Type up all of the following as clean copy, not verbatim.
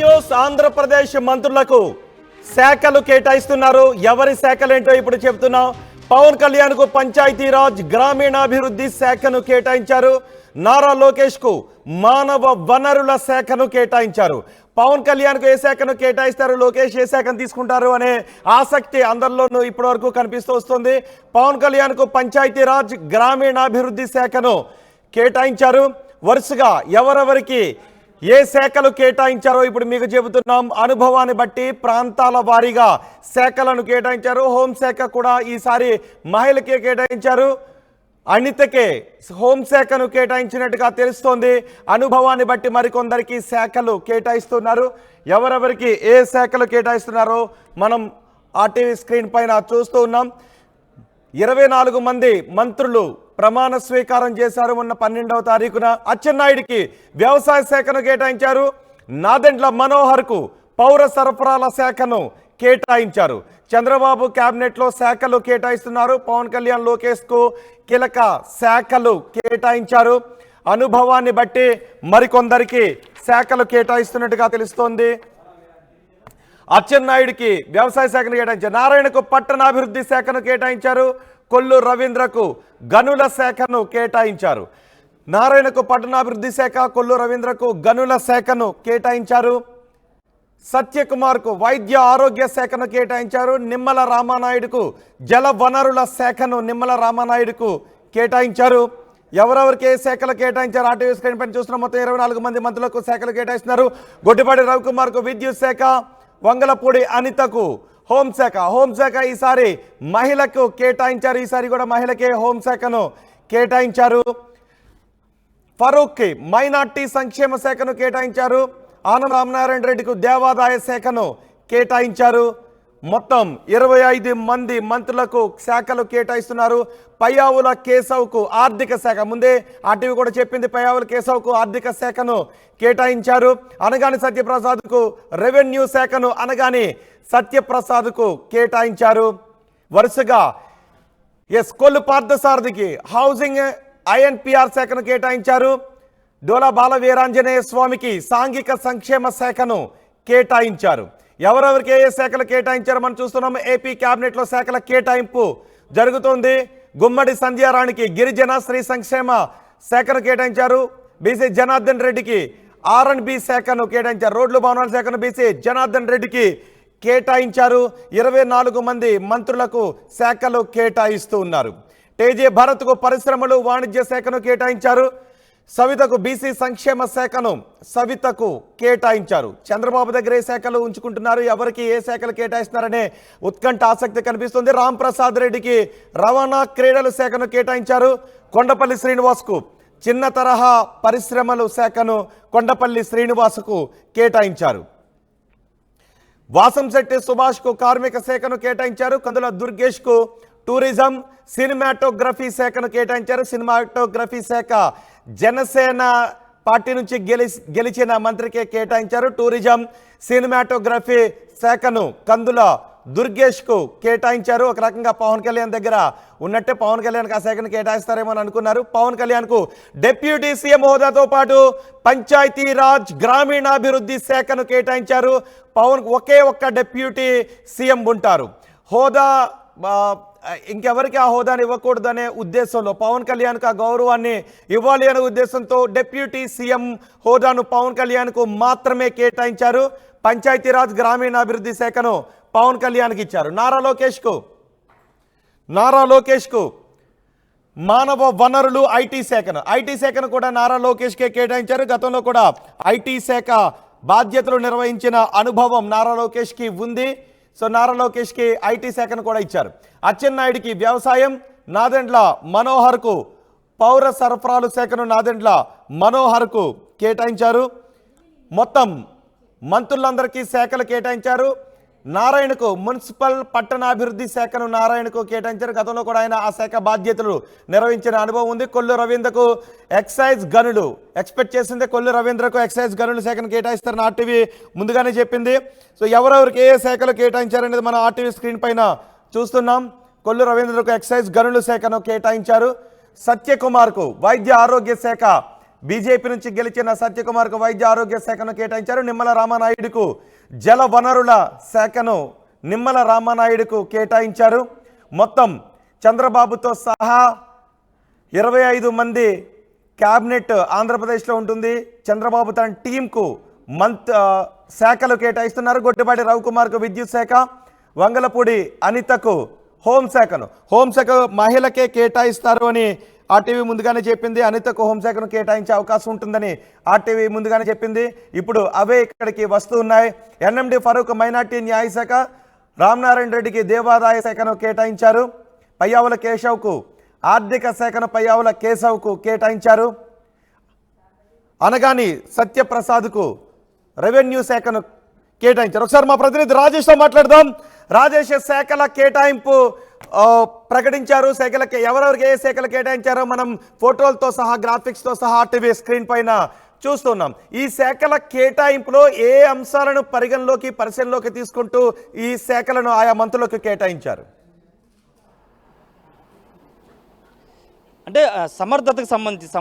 News. Andhra Pradesh మంత్రులకు శాఖలు కేటాయిస్తున్నారు. ఎవరి శాఖలేంటో ఇప్పుడు చెప్తున్నాం. పవన్ కళ్యాణ్ కు పంచాయతీరాజ్ గ్రామీణాభివృద్ధి శాఖను కేటాయించారు. నారా లోకేష్ కు మానవ వనరుల శాఖను కేటాయించారు. పవన్ కళ్యాణ్ కు ఏ శాఖను కేటాయిస్తారు, లోకేష్ ఏ శాఖను తీసుకుంటారు అనే ఆసక్తి అందరిలోనూ ఇప్పటి వరకు కనిపిస్తూ వస్తుంది. పవన్ కళ్యాణ్ కు పంచాయతీరాజ్ గ్రామీణాభివృద్ధి శాఖను కేటాయించారు. వరుసగా ఎవరెవరికి ఏ శాఖలు కేటాయించారో ఇప్పుడు మీకు చెబుతున్నాం. అనుభవాన్ని బట్టి ప్రాంతాల వారీగా శాఖలను కేటాయించారు. హోంశాఖ కూడా ఈసారి మహిళకే కేటాయించారు. అనితకే హోంశాఖను కేటాయించినట్టుగా తెలుస్తోంది. అనుభవాన్ని బట్టి మరికొందరికి శాఖలు కేటాయిస్తున్నారు. ఎవరెవరికి ఏ శాఖలు కేటాయిస్తున్నారో మనం ఆర్టీవీ స్క్రీన్ పైన చూస్తూ ఉన్నాం. 24 మంది మంత్రులు ప్రమాణ స్వీకారం చేశారు. మొన్న 12వ తారీఖున అచ్చెన్నాయుడికి వ్యవసాయ శాఖను కేటాయించారు. నాదెండ్ల మనోహర్కు పౌర సరఫరాల శాఖను కేటాయించారు. చంద్రబాబు క్యాబినెట్లో శాఖలు కేటాయిస్తున్నారు. పవన్ కళ్యాణ్ లోకేష్కు కీలక శాఖలు కేటాయించారు. అనుభవాన్ని బట్టి మరికొందరికి శాఖలు కేటాయిస్తున్నట్టుగా తెలుస్తోంది. అచ్చెన్నాయుడికి వ్యవసాయ శాఖను కేటాయించారు. నారాయణకు పట్టణాభివృద్ధి శాఖను కేటాయించారు. కొల్లు రవీంద్రకు గనుల శాఖను కేటాయించారు. నారాయణకు పట్టణాభివృద్ధి శాఖ, కొల్లు రవీంద్రకు గనుల శాఖను కేటాయించారు. సత్యకుమార్కు వైద్య ఆరోగ్య శాఖను కేటాయించారు. నిమ్మల రామానాయుడుకు జల వనరుల శాఖను నిమ్మల రామానాయుడుకు కేటాయించారు. ఎవరెవరికి ఏ శాఖలు కేటాయించారు ఆర్టీవీ స్క్రీన్ పైన చూస్తున్న మొత్తం 24 మంది మంత్రులకు శాఖలు కేటాయిస్తున్నారు. గొడ్డిపాటి రవికుమార్కు విద్యుత్ శాఖ, వంగలపూడి అనితకు హోంశాఖ ఈసారి మహిళకు కేటాయించారు. ఈసారి కూడా మహిళకే హోంశాఖను కేటాయించారు. ఫరూక్కి మైనార్టీ సంక్షేమ శాఖను కేటాయించారు. ఆనం రామనారాయణ రెడ్డికి దేవాదాయ శాఖను కేటాయించారు. మొత్తం 25 మంది మంత్రులకు శాఖలు కేటాయిస్తున్నారు. పయ్యావుల కేశవ్కు ఆర్థిక శాఖ, ముందే ఆర్టీవీ కూడా చెప్పింది, పయ్యావుల కేశవ్కు ఆర్థిక శాఖను కేటాయించారు. అనగాని సత్యప్రసాద్కు రెవెన్యూ శాఖను అనగాని సత్యప్రసాద్కు కేటాయించారు. వరుసగా కొల్లు పార్థసారథికి హౌసింగ్ ఐఎన్పిఆర్ శాఖను కేటాయించారు. డోలా బాల వీరాంజనేయ స్వామికి సాంఘిక సంక్షేమ శాఖను కేటాయించారు. ఎవరెవరికి ఏ శాఖలు కేటాయించారో మనం చూస్తున్నాం. ఏపీ క్యాబినెట్లో శాఖల కేటాయింపు జరుగుతోంది. గుమ్మడి సంధ్యారాణికి గిరిజన స్త్రీ సంక్షేమ శాఖను కేటాయించారు. బీసీ జనార్దన్ రెడ్డికి R&B శాఖను కేటాయించారు. రోడ్లు భవనాల శాఖను బీసీ జనార్దన్ రెడ్డికి కేటాయించారు. 24 మంది మంత్రులకు శాఖలు కేటాయిస్తూ ఉన్నారు. టేజే భరత్కు పరిశ్రమలు వాణిజ్య శాఖను కేటాయించారు. సవితకు బీసీ సంక్షేమ శాఖను సవితకు కేటాయించారు. చంద్రబాబు దగ్గర ఏ శాఖలు ఉంచుకుంటున్నారు, ఎవరికి ఏ శాఖలు కేటాయిస్తున్నారనే ఉత్కంఠ ఆసక్తి కనిపిస్తుంది. రామ్ ప్రసాద్ రెడ్డికి రవాణా క్రీడల శాఖను కేటాయించారు. కొండపల్లి శ్రీనివాస్కు చిన్న తరహా పరిశ్రమలు శాఖను కొండపల్లి శ్రీనివాసుకు కేటాయించారు. వాసంశెట్టి సుభాష్కు కార్మిక శాఖను కేటాయించారు. కందుల దుర్గేష్కు టూరిజం సినిమాటోగ్రఫీ శాఖను కేటాయించారు. సినిమాటోగ్రఫీ శాఖ జనసేన పార్టీ నుంచి గెలిచిన మంత్రికే కేటాయించారు. టూరిజం సినిమాటోగ్రఫీ శాఖను కందుల దుర్గేష్కు కేటాయించారు. ఒక రకంగా పవన్ కళ్యాణ్ దగ్గర ఉన్నట్టే పవన్ కళ్యాణ్కి ఆ శాఖను కేటాయిస్తారేమో అని అనుకున్నారు. పవన్ కళ్యాణ్కు డిప్యూటీ సీఎం హోదాతో పాటు పంచాయతీరాజ్ గ్రామీణాభివృద్ధి శాఖను కేటాయించారు. పవన్ ఒకే ఒక్క డిప్యూటీ సీఎం ఉంటారు. హోదా ఇంకెవరికి ఆ హోదాని ఇవ్వకూడదనే ఉద్దేశంలో, పవన్ కళ్యాణ్కు ఆ గౌరవాన్ని ఇవ్వాలి అనే ఉద్దేశంతో డిప్యూటీ సీఎం హోదాను పవన్ కళ్యాణ్కు మాత్రమే కేటాయించారు. పంచాయతీరాజ్ గ్రామీణాభివృద్ధి శాఖను పవన్ కళ్యాణ్కి ఇచ్చారు. నారా లోకేష్కు మానవ వనరులు ఐటీ శాఖను కూడా నారా లోకేష్కే కేటాయించారు. గతంలో కూడా ఐటీ శాఖ బాధ్యతలు నిర్వహించిన అనుభవం నారా లోకేష్కి ఉంది. సో నారా లోకేష్కి ఐటీ శాఖను కూడా ఇచ్చారు. అచ్చెన్నాయుడికి వ్యవసాయం, నాదెండ్ల మనోహర్కు పౌర సరఫరాలు శాఖను నాదెండ్ల మనోహర్కు కేటాయించారు. మొత్తం మంత్రులందరికీ శాఖలు కేటాయించారు. నారాయణకు మున్సిపల్ పట్టణాభివృద్ధి శాఖను నారాయణకు కేటాయించారు. గతంలో కూడా ఆయన ఆ శాఖ బాధ్యతలు నిర్వహించిన అనుభవం ఉంది. కొల్లు రవీంద్రకు ఎక్సైజ్ గనులు, ఎక్స్పెక్ట్ చేసిందే కొల్లు రవీంద్రకు ఎక్సైజ్ గనుల శాఖను కేటాయిస్తారని ఆర్టీవీ ముందుగానే చెప్పింది. సో ఎవరెవరికి ఏ శాఖలు కేటాయించారనేది మనం ఆర్టీవీ స్క్రీన్ పైన చూస్తున్నాం. కొల్లు రవీంద్రకు ఎక్సైజ్ గనుల శాఖను కేటాయించారు. సత్యకుమార్కు వైద్య ఆరోగ్య శాఖ బీజేపీ నుంచి గెలిచిన సత్యకుమార్కు వైద్య ఆరోగ్య శాఖను కేటాయించారు. నిమ్మల రామానాయుడుకు జల వనరుల శాఖను నిమ్మల రామానాయుడుకు కేటాయించారు. మొత్తం చంద్రబాబుతో సహా 25 మంది క్యాబినెట్ ఆంధ్రప్రదేశ్లో ఉంటుంది. చంద్రబాబు తన టీంకు శాఖలు కేటాయిస్తున్నారు. గొట్టిపాటి రవికుమార్కు విద్యుత్ శాఖ, వంగలపూడి అనితకు హోంశాఖ మహిళకే కేటాయిస్తారు అని ఆర్టీవీ ముందుగానే చెప్పింది. అనితకు హోంశాఖను కేటాయించే అవకాశం ఉంటుందని ఆర్టీవీ ముందుగానే చెప్పింది. ఇప్పుడు అవే ఇక్కడికి వస్తూ ఉన్నాయి. ఎన్ఎండి ఫరూక్ మైనార్టీ న్యాయశాఖ, రామనారాయణ రెడ్డికి దేవాదాయ శాఖను కేటాయించారు. పయ్యావుల కేశవ్కు ఆర్థిక శాఖను పయ్యావుల కేశవ్కు కేటాయించారు. అనగాని సత్యప్రసాద్కు రెవెన్యూ శాఖను కేటాయించారు. ఒకసారి మా ప్రతినిధి రాజేష్తో మాట్లాడదాం. రాజేష్, శాఖల కేటాయింపు ప్రకటించారు. శాఖలకి ఎవరెవరికి ఏ శాఖలు కేటాయించారో మనం ఫోటోలతో సహా గ్రాఫిక్స్తో సహా ఆర్టీవీ స్క్రీన్ పైన చూస్తున్నాం. ఈ శాఖల కేటాయింపులో ఏ అంశాలను పరిశీలనలోకి తీసుకుంటూ ఈ శాఖలను ఆయా మంత్రులకు కేటాయించారు? అంటే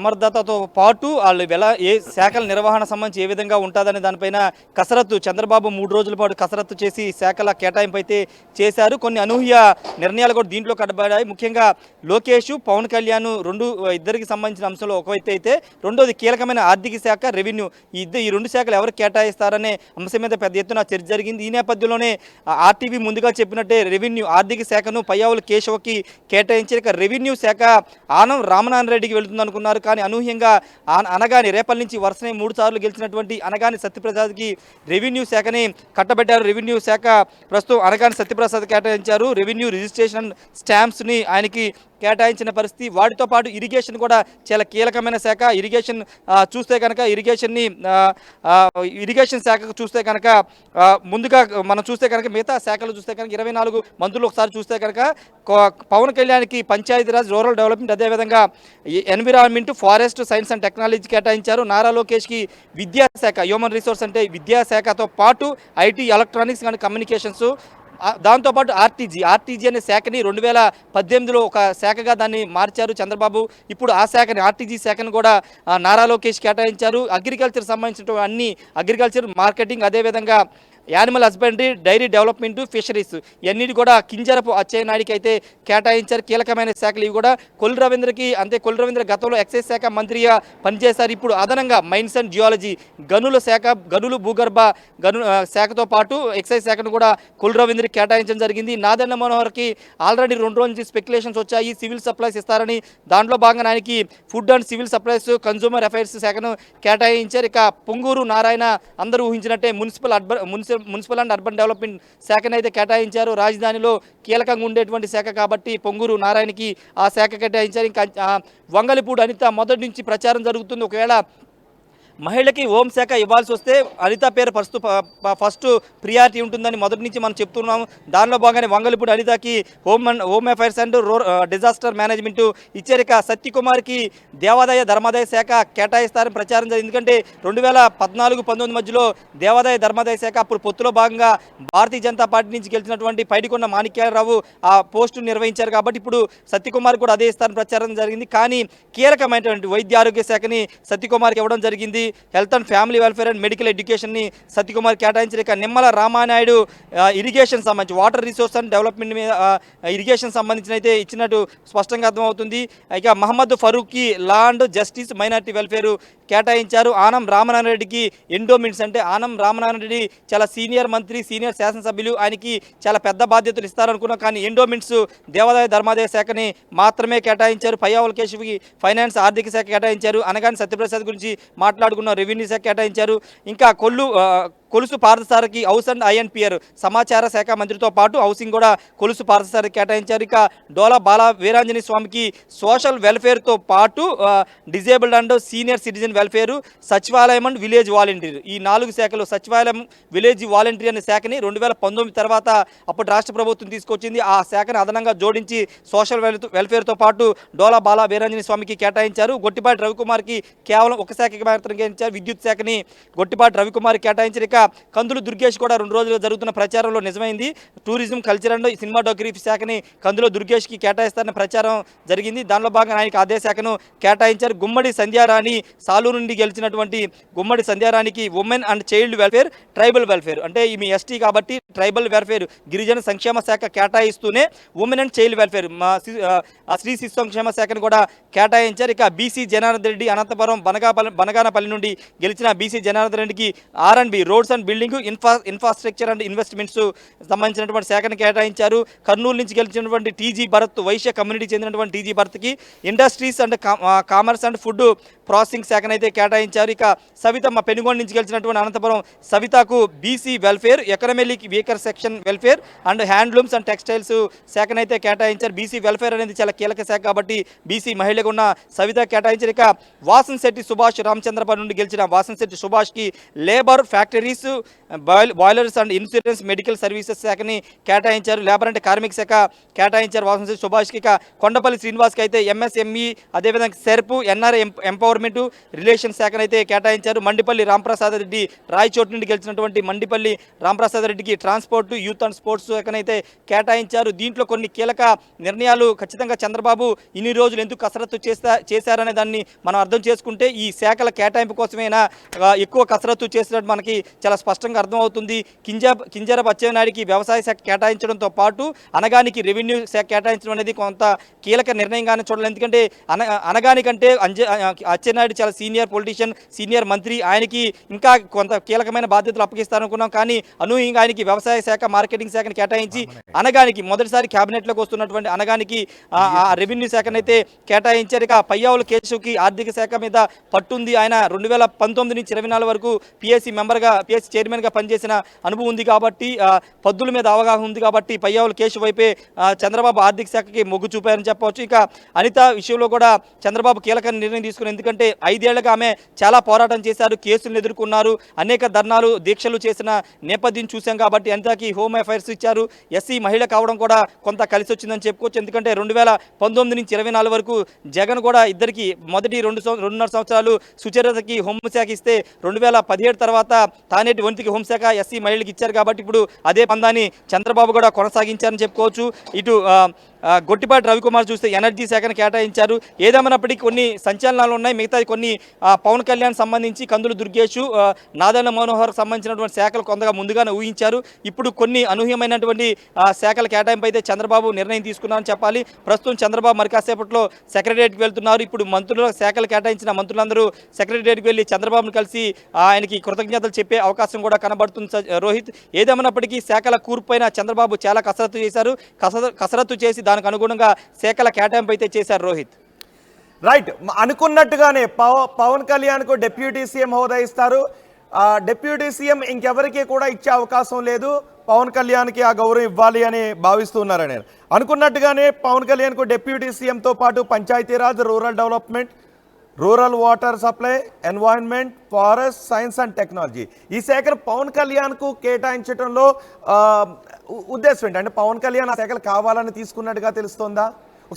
సమర్థతతో పాటు వాళ్ళు ఏ శాఖల నిర్వహణ సంబంధించి ఏ విధంగా ఉంటుందనే దానిపైన కసరత్తు చంద్రబాబు 3 రోజుల పాటు కసరత్తు చేసి శాఖల కేటాయింపు అయితే చేశారు. కొన్ని అనూహ్య నిర్ణయాలు కూడా దీంట్లో కట్టబడ్డాయి. ముఖ్యంగా లోకేష్, పవన్ కళ్యాణ్ ఇద్దరికి సంబంధించిన అంశంలో ఒకవైతే అయితే రెండోది కీలకమైన ఆర్థిక శాఖ, రెవెన్యూ ఈ 2 శాఖలు ఎవరు కేటాయిస్తారనే అంశం మీద పెద్ద ఎత్తున చర్చ జరిగింది. ఈ నేపథ్యంలోనే ఆర్టీవీ ముందుగా చెప్పినట్టే రెవెన్యూ ఆర్థిక శాఖను పయ్యావుల కేశవకి కేటాయించారు. ఇక రెవెన్యూ శాఖ ఆనం రామనారాయణ రెడ్డికి వెళుతుంది అనుకున్నారు. కానీ అనూహ్యంగా అనగాని రేపల్ నుంచి వరుసనే 3 సార్లు గెలిచినటువంటి అనగాని సత్యప్రసాద్కి రెవెన్యూ శాఖని కట్టబెట్టారు. రెవెన్యూ శాఖ ప్రస్తుతం అనగాని సత్యప్రసాద్ కేటాయించారు. రెవెన్యూ రిజిస్ట్రేషన్ స్టాంప్స్ని ఆయనకి కేటాయించిన పరిస్థితి. వాటితో పాటు ఇరిగేషన్ కూడా చాలా కీలకమైన శాఖ. ఇరిగేషన్ చూస్తే కనుక ఇరిగేషన్ శాఖకు చూస్తే కనుక ముందుగా మనం చూస్తే కనుక మిగతా శాఖలు చూస్తే కనుక 24 మంత్రులు ఒకసారి చూస్తే కనుక పవన్ కళ్యాణ్కి పంచాయతీరాజ్, రూరల్ డెవలప్మెంట్, అదేవిధంగా environment, forest, science and technology కేటాయించారు. నారా లోకేష్కి విద్యాశాఖ, హ్యూమన్ రిసోర్స్ అంటే విద్యాశాఖతో పాటు ఐటీ, ఎలక్ట్రానిక్స్ అండ్ కమ్యూనికేషన్స్, దాంతోపాటు ఆర్టీజీ అనే శాఖని 2018లో ఒక శాఖగా దాన్ని మార్చారు చంద్రబాబు. ఇప్పుడు ఆ శాఖని ఆర్టీజీ శాఖను కూడా నారా లోకేష్ కేటాయించారు. అగ్రికల్చర్ సంబంధించిన అన్ని అగ్రికల్చర్, మార్కెటింగ్, అదేవిధంగా animal husbandry, dairy development, fisheries ఇవన్నిటి కూడా కింజరపు అచ్చెన్నాయుడికి అయితే కేటాయించారు. కీలకమైన శాఖలు ఇవి కూడా. కొల్లు రవీంద్ర గతంలో ఎక్సైజ్ శాఖ మంత్రిగా పనిచేశారు. ఇప్పుడు అదనంగా మైన్స్ అండ్ జియాలజీ, గనులు భూగర్భ శాఖతో పాటు ఎక్సైజ్ శాఖను కూడా కొల్లు రవీంద్రకి కేటాయించడం జరిగింది. నాదెండ్ల మనోహర్కి ఆల్రెడీ 2 రోజుల నుంచి స్పెక్యులేషన్స్ వచ్చాయి సివిల్ సప్లైస్ ఇస్తారని. దాంట్లో భాగంగా ఆయనకి food and civil supplies, consumer affairs శాఖను కేటాయించారు. ఇక పొంగూరు నారాయణ అందరూ ఊహించినట్టే మున్సిపల్ అండ్ అర్బన్ డెవలప్మెంట్ శాఖను అయితే కేటాయించారు. రాజధానిలో కీలకంగా ఉండేటువంటి శాఖ కాబట్టి పొంగూరు నారాయణకి ఆ శాఖ కేటాయించారు. ఇంకా వంగలపూడి అనిత మొదటి నుంచి ప్రచారం జరుగుతుంది. ఒకవేళ మహిళకి హోంశాఖ ఇవ్వాల్సి వస్తే అనిత పేరు ఫస్ట్ ప్రియారిటీ ఉంటుందని మొదటి నుంచి మనం చెప్తున్నాము. దానిలో భాగంగానే వంగలపూడి అనితకి home affairs and disaster management ఇచ్చారు. ఇక సత్యకుమార్కి దేవాదాయ ధర్మాదాయ శాఖ కేటాయిస్తారని ప్రచారం జరిగింది. ఎందుకంటే 2014-19 మధ్యలో దేవాదాయ ధర్మాదాయ శాఖ అప్పుడు పొత్తులో భాగంగా భారతీయ జనతా పార్టీ నుంచి గెలిచినటువంటి పైడికొండ మాణిక్యాలరావు ఆ పోస్టు నిర్వహించారు. కాబట్టి ఇప్పుడు సత్యకుమార్ కూడా అదే ఇస్తారని ప్రచారం జరిగింది. కానీ కీలకమైనటువంటి వైద్య ఆరోగ్య శాఖని సత్యకుమార్కి ఇవ్వడం జరిగింది. Health and family welfare and medical ఎడ్యుకేషన్ని సత్యకుమార్ కేటాయించారు. ఇక నిమ్మల రామానాయుడు ఇరిగేషన్ సంబంధించి వాటర్ రిసోర్స్ అండ్ డెవలప్మెంట్ మీద ఇరిగేషన్ సంబంధించిన అయితే ఇచ్చినట్టు స్పష్టంగా అర్థమవుతుంది. ఇక మహమ్మద్ ఫరూక్కి law and justice, minority welfare కేటాయించారు. ఆనం రామనారాయణ రెడ్డికి ఎండోమెంట్స్ అంటే ఆనం రామనారాయణ రెడ్డి చాలా సీనియర్ మంత్రి, సీనియర్ శాసనసభ్యులు, ఆయనకి చాలా పెద్ద బాధ్యతలు ఇస్తారనుకున్నాం. కానీ ఎండోమెంట్స్ దేవాదాయ ధర్మాదాయ శాఖని మాత్రమే కేటాయించారు. పయ్యావుల కేశవ్కి ఫైనాన్స్, ఆర్థిక శాఖ కేటాయించారు. అనగాని సత్యప్రసాద్ గురించి మాట్లాడుకున్న రెవెన్యూ శాఖ కేటాయించారు. ఇంకా కొలుసు పార్థసారథికి హౌస్ అండ్ ఐఎన్పిఆర్ సమాచార శాఖ మంత్రితో పాటు హౌసింగ్ కూడా కొలుసు పార్థసారథికి కేటాయించారు. ఇక డోలా బాల వీరాంజనేయ స్వామికి సోషల్ వెల్ఫేర్తో పాటు disabled and senior citizen welfare, సచివాలయం అండ్ విలేజ్ వాలంటీర్ ఈ 4 శాఖలు, సచివాలయం, విలేజ్ వాలంటీర్ అనే శాఖని 2019 తర్వాత అప్పుడు రాష్ట్ర ప్రభుత్వం తీసుకొచ్చింది. ఆ శాఖను అదనంగా జోడించి సోషల్ వెల్ఫేర్తో పాటు డోలా బాల వీరాంజనేయ స్వామికి కేటాయించారు. గొట్టిపాటి రవికుమార్కి కేవలం ఒక శాఖకి మాత్రం కేటాయించారు. విద్యుత్ శాఖని గొట్టిపాటి రవికుమార్ కేటాయించారు. ఇక కందులు దుర్గేష్ కూడా 2 రోజులుగా జరుగుతున్న ప్రచారంలో నిజమైంది. టూరిజం, కల్చర్ అండ్ సినిమాటోగ్రఫీ శాఖని కందులో దుర్గేష్కి కేటాయిస్తారన్న ప్రచారం జరిగింది. దానిలో భాగంగా ఆయనకి అదే శాఖను కేటాయించారు. గుమ్మడి సంధ్యారాణి సాలూరు నుండి గెలిచినటువంటి గుమ్మడి సంధ్యారాణికి women and child welfare, tribal welfare అంటే ఈమె ఎస్టీ కాబట్టి ట్రైబల్ వెల్ఫేర్ గిరిజన సంక్షేమ శాఖ కేటాయిస్తూనే ఉమెన్ అండ్ చైల్డ్ వెల్ఫేర్ స్త్రీ శిశు సంక్షేమ శాఖను కూడా కేటాయించారు. ఇక బీసీ జనార్దన్ రెడ్డి అనంతపురం బనగానపల్లి నుండి గెలిచిన బీసీ జనార్దన్ రెడ్డికి R&B roads and building, infrastructure and investments సంబంధించినటువంటి శాఖను కేటాయించారు. కర్నూలు నుంచి గెలిచినటువంటి టీజీ భరత్ వైశ్య కమ్యూనిటీకి చెందినటువంటి టీజీ భరత్కి industries and commerce and food processing శాఖను అయితే కేటాయించారు. ఇక సవితమ్మ పెనుగొండ నుంచి గెలిచినటువంటి అనంతపురం సవితకు BC welfare, economic weaker section welfare and handlooms and textiles శాఖను అయితే కేటాయించారు. బీసీ వెల్ఫేర్ అనేది చాలా కీలక శాఖ కాబట్టి బీసీ మహిళగా ఉన్న సవిత కేటాయించారు. ఇక వాసన్ శెట్టి సుభాష్ రామచంద్రపురం నుండి గెలిచిన వాసన్ శెట్టి సుభాష్కి labour, factories, boilers and insurance medical services శాఖని కేటాయించారు. లేబర్ అంటే కార్మిక శాఖ కేటాయించారు వాసన్ శెట్టి సుభాష్కి. ఇక కొండపల్లి శ్రీనివాస్కి అయితే MSME అదేవిధంగా సెర్పు, NRI ఎంపవర్మెంట్ రిలేషన్ శాఖను అయితే కేటాయించారు. మండిపల్లి రాంప్రసాద్ రెడ్డి రాయచోటు నుండి గెలిచినటువంటి మండిపల్లి రాంప్రసాద్ రెడ్డికి ట్రాన్స్పోర్ట్, యూత్ అండ్ స్పోర్ట్స్ శాఖను అయితే కేటాయించారు. దీంట్లో కొన్ని కీలక నిర్ణయాలు ఖచ్చితంగా చంద్రబాబు ఇన్ని రోజులు ఎందుకు కసరత్తు చేశారనే దాన్ని మనం అర్థం చేసుకుంటే ఈ శాఖల కేటాయింపు కోసమైనా ఎక్కువ కసరత్తు చేసినట్టు మనకి చాలా స్పష్టంగా అర్థమవుతుంది. కింజరాపు అచ్చెన్నాయుడికి వ్యవసాయ శాఖ కేటాయించడంతో పాటు అనగానికి రెవెన్యూ శాఖ కేటాయించడం అనేది కొంత కీలక నిర్ణయంగానే చూడాలి. ఎందుకంటే అనగానికంటే అచ్చెన్నాయుడు చాలా సీనియర్ పొలిటీషియన్, సీనియర్ మంత్రి, ఆయనకి ఇంకా కొంత కీలకమైన బాధ్యతలు అప్పగిస్తారనుకున్నాం. కానీ అనూహ్యంగా ఆయనకి వ్యవసాయ శాఖ, మార్కెటింగ్ శాఖని కేటాయించి అనగానికి మొదటిసారి క్యాబినెట్లోకి వస్తున్నటువంటి అనగానికి రెవెన్యూ శాఖను అయితే కేటాయించారు. ఇక పయ్యావుల కేశవ్కి ఆర్థిక శాఖ మీద పట్టుంది. ఆయన 2019 నుంచి 24 వరకు పిఎస్సి చైర్మన్గా పనిచేసిన అనుభవం ఉంది కాబట్టి పద్దుల మీద అవగాహన ఉంది కాబట్టి పయ్యావుల కేశవ్ వైపే చంద్రబాబు ఆర్థిక శాఖకి మొగ్గు చూపారని చెప్పవచ్చు. ఇక అనిత విషయంలో కూడా చంద్రబాబు కీలక నిర్ణయం తీసుకున్నారు. ఎందుకంటే 5 ఏళ్లుగా ఆమె చాలా పోరాటం చేశారు, కేసులను ఎదుర్కొన్నారు, అనేక ధర్నాలు, దీక్షలు చేసిన నేపథ్యం చూసాం కాబట్టి అనితకి హోమ్ అఫైర్స్ ఇచ్చారు. ఎస్సీ మహిళ కావడం కూడా కొంత కలిసి వచ్చిందని చెప్పుకోవచ్చు. ఎందుకంటే 2019 నుంచి 24 వరకు జగన్ కూడా ఇద్దరికి మొదటి 2.5 సంవత్సరాలు సుచరితకి హోంశాఖ ఇస్తే 2017 తర్వాత తానేటి వంతికి హోంశాఖ ఎస్సీ మహిళలకు ఇచ్చారు కాబట్టి ఇప్పుడు అదే పందాన్ని చంద్రబాబు కూడా కొనసాగించారని చెప్పుకోవచ్చు. ఇటు గొట్టిపాటి రవికుమార్ చూస్తే ఎనర్జీ శాఖను కేటాయించారు. ఏదేమైనప్పటికీ కొన్ని సంచలనాలు ఉన్నాయి. మిగతా కొన్ని పవన్ కళ్యాణ్ సంబంధించి కందులు దుర్గేష్, నాదెండ్ల మనోహర్ సంబంధించినటువంటి శాఖలు కొంతగా ముందుగానే ఊహించారు. ఇప్పుడు కొన్ని అనూహ్యమైనటువంటి శాఖల కేటాయింపు అయితే చంద్రబాబు నిర్ణయం తీసుకున్నారని చెప్పాలి. ప్రస్తుతం చంద్రబాబు మరి కాసేపట్లో సెక్రటరియట్కి వెళ్తున్నారు. ఇప్పుడు మంత్రుల శాఖలు కేటాయించిన మంత్రులందరూ సెక్రటరియట్కి వెళ్ళి చంద్రబాబును కలిసి ఆయనకి కృతజ్ఞతలు చెప్పే అవకాశం కూడా కనబడుతుంది రోహిత్. ఏదేమైనప్పటికీ శాఖల కూర్పైన చంద్రబాబు చాలా కసరత్తు చేశారు. కసరత్తు చేసి దానికి అనుగుణంగా శాఖల కేటాయింపు అయితే చేశారు రోహిత్. రైట్, అనుకున్నట్టుగానే పవన్ కళ్యాణ్కు డిప్యూటీ సీఎం హోదా ఇస్తారు. డిప్యూటీ సీఎం ఇంకెవరికి కూడా ఇచ్చే అవకాశం లేదు. పవన్ కళ్యాణ్కి ఆ గౌరవం ఇవ్వాలి అని భావిస్తున్నారని అనుకున్నట్టుగానే పవన్ కళ్యాణ్కు డిప్యూటీ సీఎంతో పాటు Panchayati Raj, rural development, rural water supply, environment, forest, science and technology ఈ శాఖను పవన్ కళ్యాణ్కు కేటాయించడంలో ఉద్దేశం ఏంటి? అంటే పవన్ కళ్యాణ్ ఆ శాఖలు కావాలని తీసుకున్నట్టుగా తెలుస్తోందా?